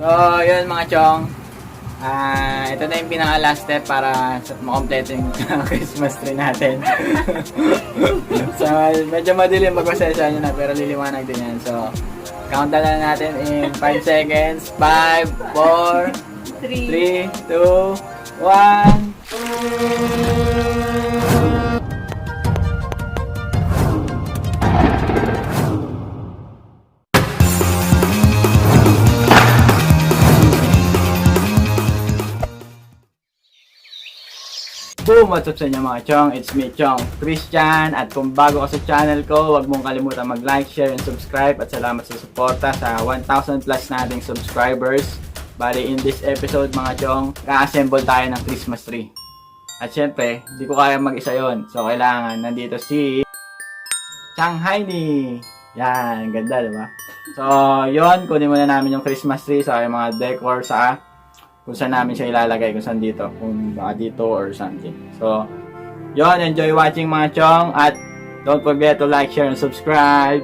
So, yun mga chong. Ito na yung pinaka-last step para makompleto yung Christmas tree natin. So, medyo madilim, magpasensya nyo na, pero liliwanag din yan. So, count na lang natin in 5 seconds. 5, 4, 3, 2, 1. Boom! What's up sa inyo mga chong? It's me, Tsong Christian. At kung bago ka sa channel ko, huwag mong kalimutan mag-like, share, and subscribe. At salamat sa suporta sa 1,000 plus nating subscribers. Bali, in this episode mga chong, ka-assemble tayo ng Christmas tree. At syempre, hindi ko kaya mag-isa yon. So, kailangan nandito si Shanghai. Yan, ganda diba? So, yon, kunin muna namin yung Christmas tree sa yung mga decor sa kung saan namin siya ilalagay, kung saan dito, kung baka dito or something. So, yon, enjoy watching mga chong, at don't forget to like, share, and subscribe.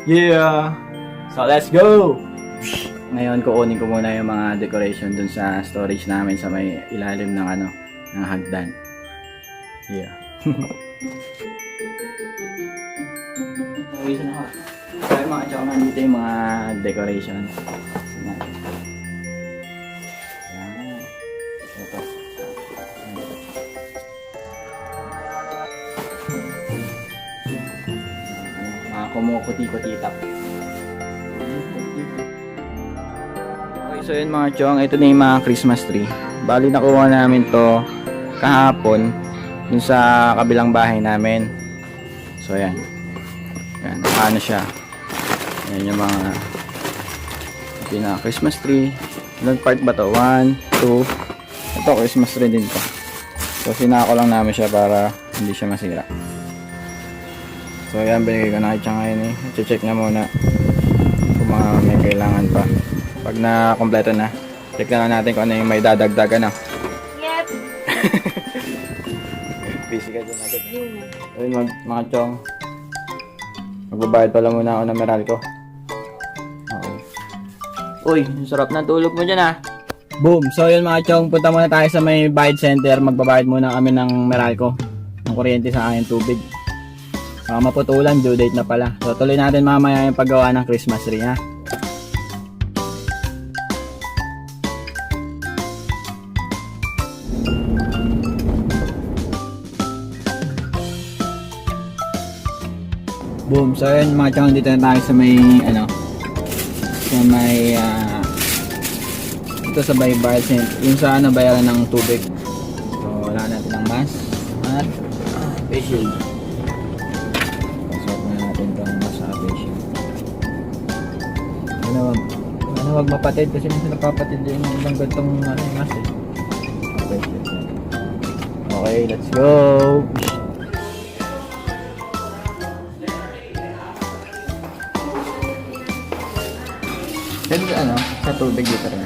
Yeah! So, let's go! Ngayon, kukunin ko muna yung mga decoration dun sa storage namin sa may ilalim ng ng hagdan. Yeah. So, yung mga chong, nandito yung mga decoration. Kumukuti-kutitap. Okay, so yun mga chong, ito na yung mga Christmas tree. Bali nakuha namin to kahapon dun sa kabilang bahay namin. So yan. Yan, ano siya. Yan yung mga Christmas tree. Ilang part ba to? 1, 2. Ito Christmas tree din to. So sinako lang namin siya para hindi siya masira. So yan, binigay ko na kay Shanghai ni. Check na muna kung mga may kailangan pa. Pag na kompleto na, check na lang natin kung ano yung may dadagdag ano. Yep. Busy ka dyan agad. Ayun mga chong, magbabayad pala muna ako ng Meralco. Okay. Uy, sarap ng tulog mo dyan ah. Boom! So yun mga chong, punta muna tayo sa may bayad center. Magbabayad muna kami ng Meralco, ng kuryente sa aking tubig. Maputulan, due date na pala. So tuloy natin mamaya yung paggawa ng Christmas tree ha. Boom! So yun mga chong, dito na tayo sa may sa may ito sa bayad center, yung sa bayaran ng tubig. So wala natin ng mask at face shield. Wag mapatid kasi minsan napapatid yung ibang gantong mas eh. Okay, let's go. Pwede sa tubig dito rin.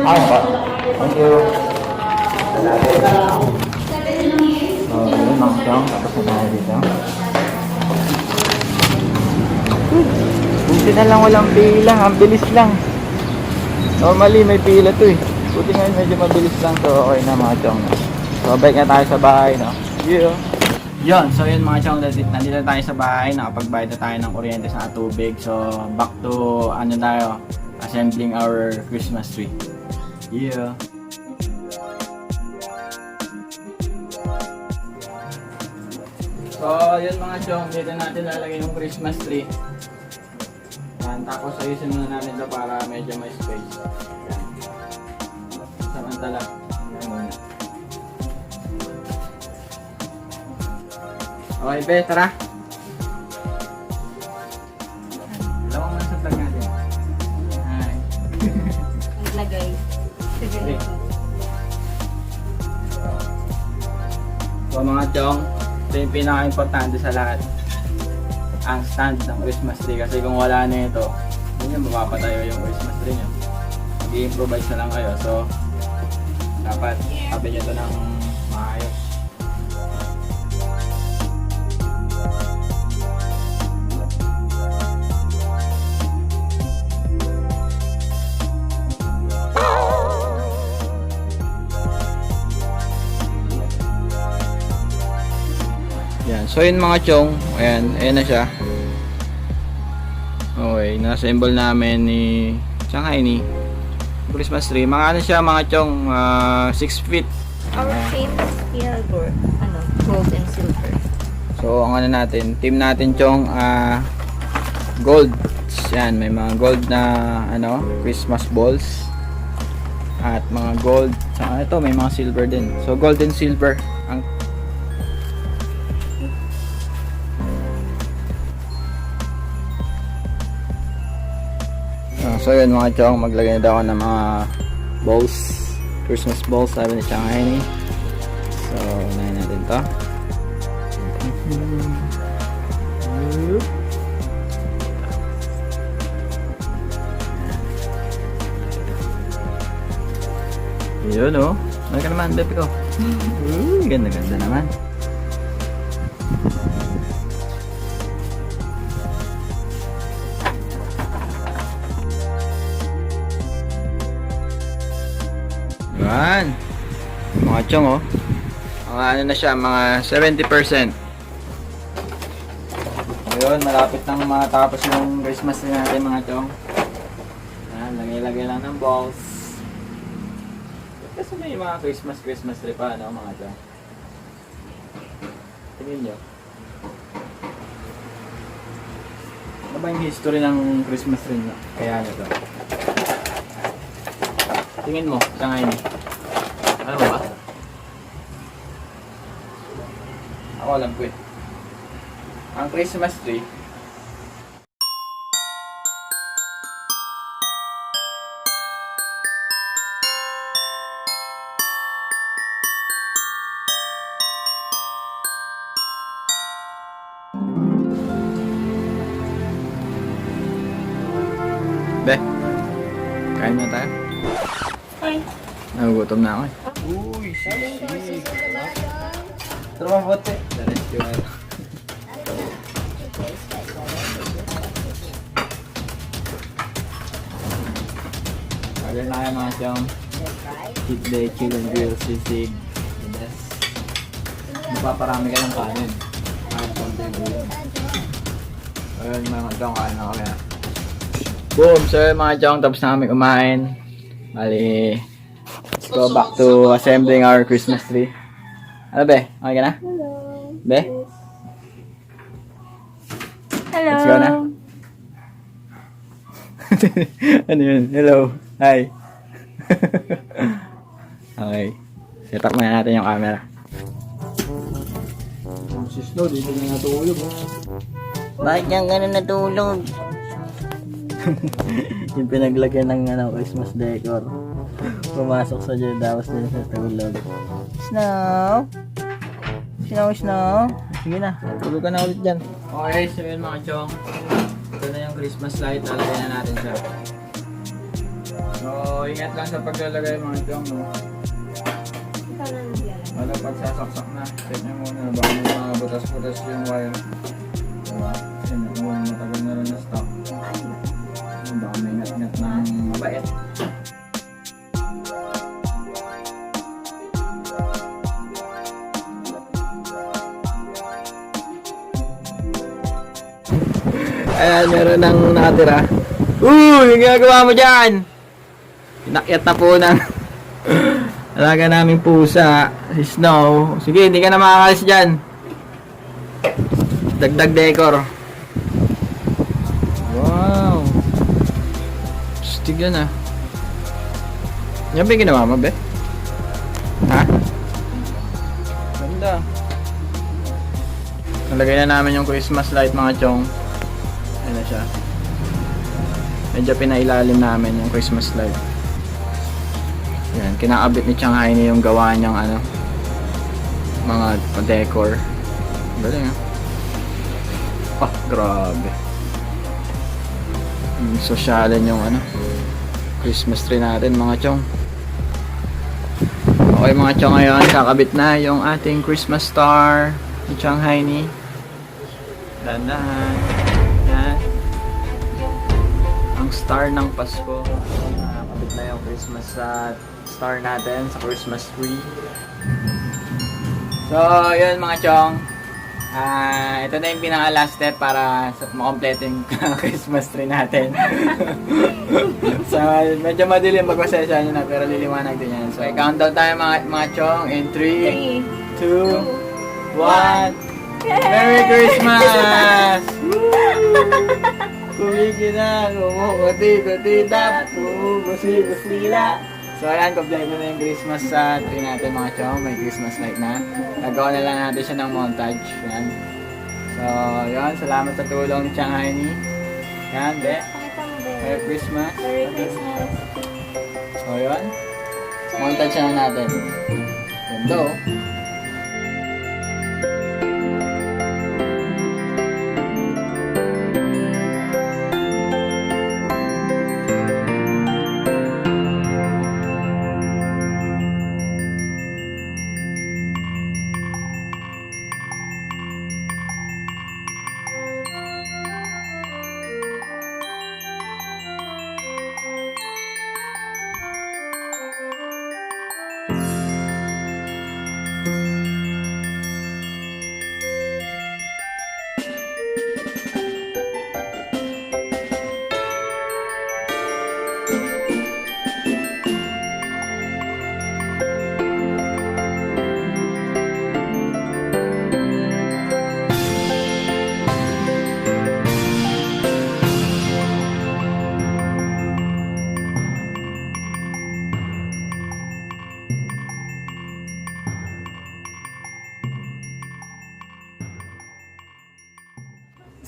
Ay, po. Thank you. Okay, mga chong. Tapos na tayo dito. Buti na lang walang pila. Ang bilis lang. Normally, may pila to eh. Buti ngayon medyo mabilis lang to. Okay na mga chong. So, balik na tayo sa bahay, no? Yeah. Yun, so yun mga chong, nandito tayo sa bahay. Nakapagbayad na tayo ng kuryente sa tubig. So, back to, tayo, assembling our Christmas tree. Yeah. So, yun mga chong, dito natin lalagay yung Christmas tree. Yan, tapos ayusin muna natin ito para medyo may space. Yan. Samantala. Yan muna. Okay, be, tara. Dalawang muna sa vlog natin. Hi. Naglagay. Sige. So mga chong, ito yung pinaka-importante sa lahat. ang stand ng Christmas tree. Kasi kung wala na ito, hindi nyo mapapatayo yung Christmas tree nyo. Mag-i-improvise na lang kayo. So, dapat sabi nyo ito ng maayos. Yan. So yun mga chong, ayan na siya. Okay, nasa-symbol namin ni Shanghai ni Christmas tree. Mga ano siya mga chong, 6 feet. Our famous silver, gold and silver. So ang ano natin, team natin chong, gold. Yan, may mga gold na Christmas balls. At mga gold, saka ito may mga silver din. So gold and silver ang so yun mga chong, maglagay na daw ako ng mga balls, Christmas balls, sabi ni Shanghai ni. So unahin natin to. Yun o, ano ka naman bebe ko? Ganda ganda naman. Yan. Mga chong oh. Mga ano na siya, mga 70%. Ayun, malapit nang matapos yung Christmas tree natin mga chong. Yan, lagay-lagay lang ng balls. Kasi may mga Christmas tree pa, mga chong. Tingin nyo. Ano ba yung history ng Christmas tree nyo? Kaya nito. Tingin mo, sa ngayon. Ano ba? Ako alam ko eh. Ang Christmas tree, be, kain na tayo. Ay. Nagugutom na ako eh. Uy, sisig. Tara bote. Diretso na. Order na kayo mga chong. Cheat day, chill and grill, sisig. Yes. Mapaparami ka ng kanin. Kahit konti grill. Ayun mga chong, kain na kami na. Boom! So mga chong, tapos na kami kumain. Bali, let's go back to assembling our Christmas tree. Ano be? Okay ka na? Hello. Be? Hello. Let's go na. Ano yun? Hello. Hi. Okay. Set up muna natin yung camera. Si Snow, dito na natulog. Bakit yan ganun natulog? Yung pinaglagyan ng Christmas decor. Pumasok sa dyan, tapos din sa tulog. Snow? Snow? Sige na, tulog ka na ulit dyan. Okay, so yun mga chong. Ito na yung Christmas light, lalagay na natin siya. So, ingat lang sa paglalagay mga chong. No? Wala pagsasaksak na. Check nyo muna, baka may mga butas-butas yung wire. Diba? Kasi matagal na rin na stock. Baka may ngat-ngat ng mabait. Ayan, meron nang nakatira. Yung ginagawa mo dyan! Pinakyat na po ng alaga naming pusa, si Snow. Sige, hindi ka na makakalis dyan. Dagdag decor. Wow! Tignan na. Yan ba yung ginawa mo, be? Ha? Ganda. Nalagay na namin yung Christmas light mga chong. Ayan na siya. Medyo pinailalim namin yung Christmas light. Yan, kinakabit ni Shanghai ni yung gawa niyang mga decor. Galing ha. Ah, grabe. Sosyalan yung ano, Christmas tree natin mga chong. Okay mga chong, ngayon kakabit na yung ating Christmas star ni Shanghai ni. Dandahan. Yan. Ang star ng Pasko. Kakabit na yung Christmas star natin sa Christmas tree. So, yun mga chong. Ito na yung pinaka-last step para makompleto yung Christmas tree natin. So, medyo madilim, magpasensya nyo na, pero liliwanag din yan. So, i-countdown tayo mga chong in 3, 2, 1. Merry Christmas! Kumiki na, kumukuti-kuti-tap, kumukusi-kusila. So, ayan, kompleto na yung Christmas tree natin mga chong. May Christmas light na. Nagawa na lang natin siya ng montage. Yan. So, yun. Salamat sa tulong ni Shanghai ni. Yan, be. Merry Christmas. Merry Christmas. So, yun. Montage na natin. Ganda, oh.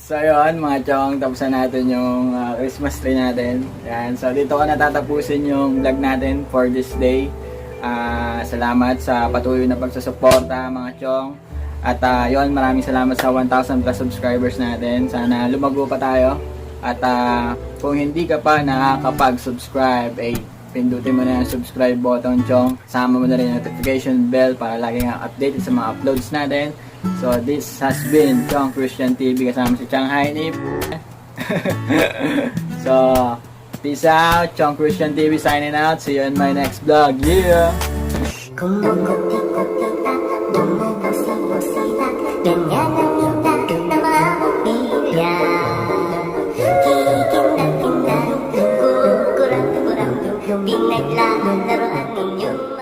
So yun mga chong, tapos na natin yung Christmas tree natin. Yan. So dito ko natatapusin yung vlog natin for this day. Salamat sa patuloy na pagsusuporta mga chong. At yun, maraming salamat sa 1,000 plus subscribers natin. Sana lumago pa tayo. At kung hindi ka pa nakakapag-subscribe, pindutin mo na yung subscribe button chong. Sama mo na rin yung notification bell para lagi kang updated sa mga uploads natin. So this has been Tsong Christian TV kasama si Shanghai ni. So peace out, Tsong Christian TV signing out. See you in my next vlog. Yeah. Pinaglalaro ninyo